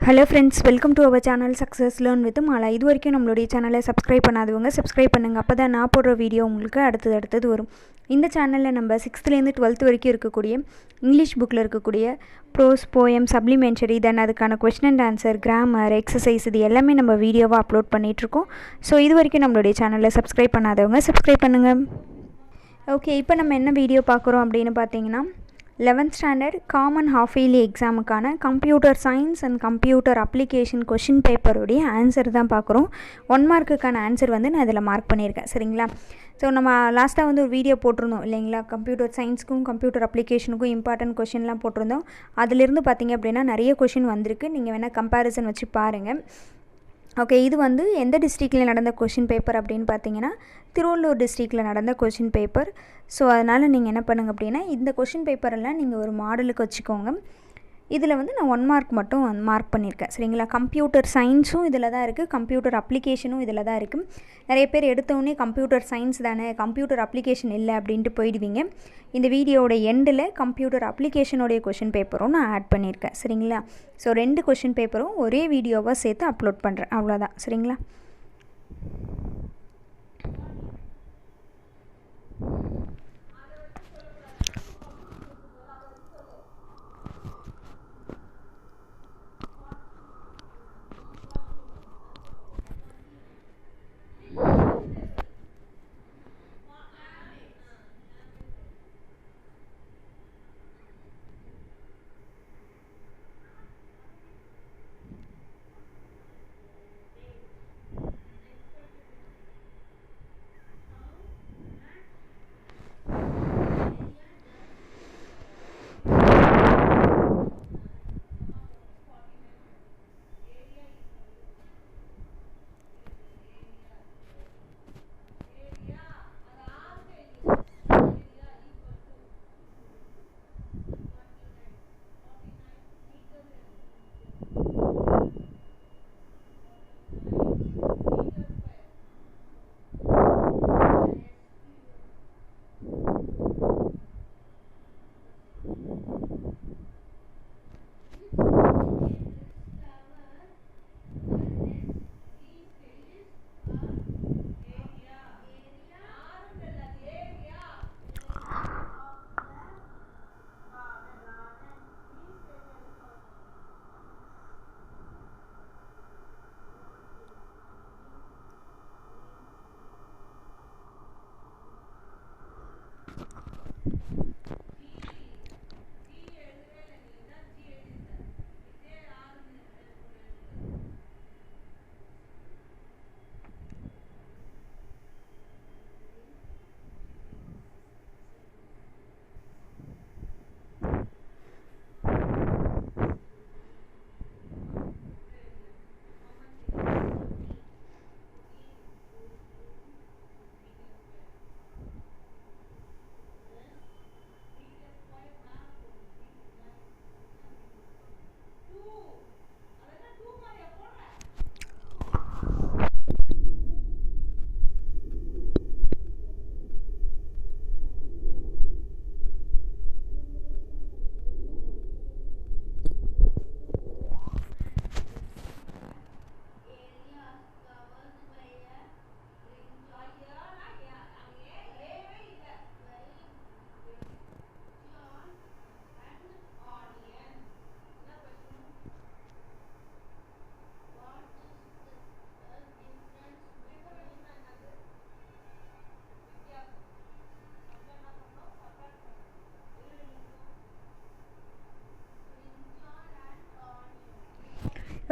Hello friends, welcome to our channel Success Learn with Mala. இது வரைக்கும் நம்மளுடைய சேனலை சப்ஸ்கிரைப் பண்ணாதவங்க சப்ஸ்கிரைப் பண்ணுங்க. அப்பதான் நான் போடுற வீடியோ உங்களுக்கு அடுத்தது வரும். இந்த சேனல்ல நம்ம 6th ல இருந்து 12th வரைக்கும் இருக்கக்கூடிய இங்கிலீஷ் புக்ல இருக்கக்கூடிய ப்ரோஸ், போயம், சப்ளிமெண்டரி, தென் அதுக்கான question and answer, grammar, exercise இது எல்லாமே நம்ம வீடியோவா அப்லோட் பண்ணிட்டு இருக்கோம். சோ இது வரைக்கும் நம்மளுடைய சேனலை சப்ஸ்கிரைப் பண்ணாதவங்க சப்ஸ்கிரைப் பண்ணுங்க. ஓகே, இப்போ நம்ம என்ன வீடியோ பார்க்குறோம் அப்படின்னு பார்த்தீங்கன்னா 11th standard common half yearly எக்ஸாமுக்கான computer science and computer application question பேப்பருடைய ஆன்சர் தான் பார்க்குறோம். 1 மார்க்குக்கான ஆன்சர் வந்து நான் இதில் மார்க் பண்ணியிருக்கேன். சரிங்களா? ஸோ நம்ம லாஸ்ட்டாக வந்து ஒரு வீடியோ போட்டிருந்தோம் இல்லைங்களா, கம்ப்யூட்டர் சயின்ஸுக்கும் கம்ப்யூட்டர் அப்ளிகேஷனுக்கும் இம்பார்ட்டன்ட் கொஷின்லாம் போட்டிருந்தோம். அதிலிருந்து பார்த்திங்க அப்படின்னா நிறைய கொஷின் வந்திருக்கு. நீங்கள் வேணால் கம்பேரிசன் வச்சு பாருங்கள். ஓகே, இது வந்து எந்த டிஸ்ட்ரிக்டில் நடந்த கொஷின் பேப்பர் அப்படின்னு பார்த்தீங்கன்னா திருவள்ளூர் டிஸ்ட்ரிக்டில் நடந்த கொஷின் பேப்பர். ஸோ அதனால் நீங்கள் என்ன பண்ணுங்கள் அப்படின்னா இந்த கொஷின் பேப்பரெல்லாம் நீங்கள் ஒரு மாடலுக்கு வச்சுக்கோங்க. இதில் வந்து நான் 1 மார்க் மட்டும் மார்க் பண்ணியிருக்கேன். சரிங்களா? கம்ப்யூட்டர் சயின்ஸும் இதில் தான் இருக்குது, கம்ப்யூட்டர் அப்ளிகேஷனும் இதில் தான் இருக்குது. நிறைய பேர் எடுத்தோடனே கம்ப்யூட்டர் சயின்ஸ் தானே, கம்ப்யூட்டர் அப்ளிகேஷன் இல்லை அப்படின்ட்டு போயிடுவீங்க. இந்த வீடியோவோட எண்டில் கம்ப்யூட்டர் அப்ளிகேஷனோடைய கொஷின் பேப்பரும் நான் ஆட் பண்ணியிருக்கேன். சரிங்களா? ஸோ 2 கொஷின் பேப்பரும் ஒரே வீடியோவாக சேர்த்து அப்லோட் பண்ணுறேன். அவ்வளோதான். சரிங்களா?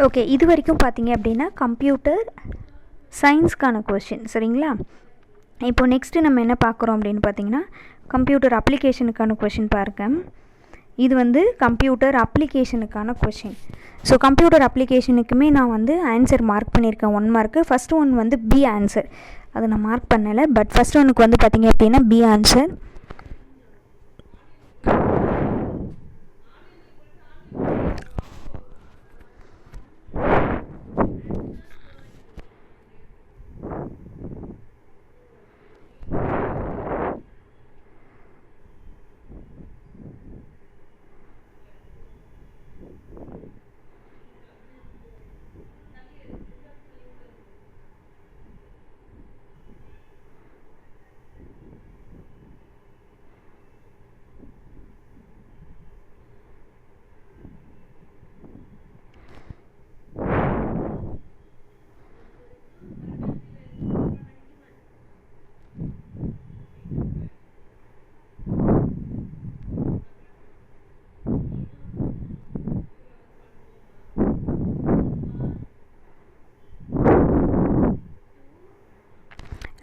ஓகே, இது வரைக்கும் பார்த்தீங்க அப்படின்னா கம்ப்யூட்டர் சயின்ஸ்க்கான கொஷின். சரிங்களா? இப்போ நெக்ஸ்ட்டு நம்ம என்ன பார்க்குறோம் அப்படின்னு பார்த்தீங்கன்னா கம்ப்யூட்டர் அப்ளிகேஷனுக்கான கொஷின் பாருங்க. இது வந்து கம்ப்யூட்டர் அப்ளிகேஷனுக்கான கொஷின். ஸோ கம்ப்யூட்டர் அப்ளிகேஷனுக்குமே நான் வந்து ஆன்சர் மார்க் பண்ணியிருக்கேன் 1 மார்க்கு. ஃபஸ்ட்டு ஒன் வந்து பி ஆன்சர், அதை நான் மார்க் பண்ணலை. பட் ஃபஸ்ட் ஒன்னுக்கு வந்து பார்த்தீங்க அப்படின்னா பி ஆன்சர்.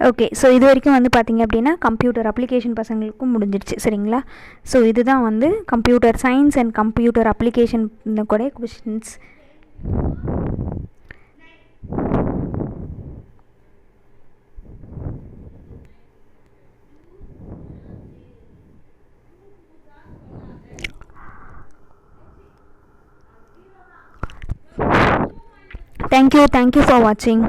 ஓகே, ஸோ இது வரைக்கும் வந்து பார்த்திங்க அப்படின்னா கம்ப்யூட்டர் அப்ளிகேஷன் பசங்களுக்கும் முடிஞ்சிடுச்சு சரிங்களா. ஸோ இதுதான் வந்து computer science and computer application கூட questions. Thank you for watching.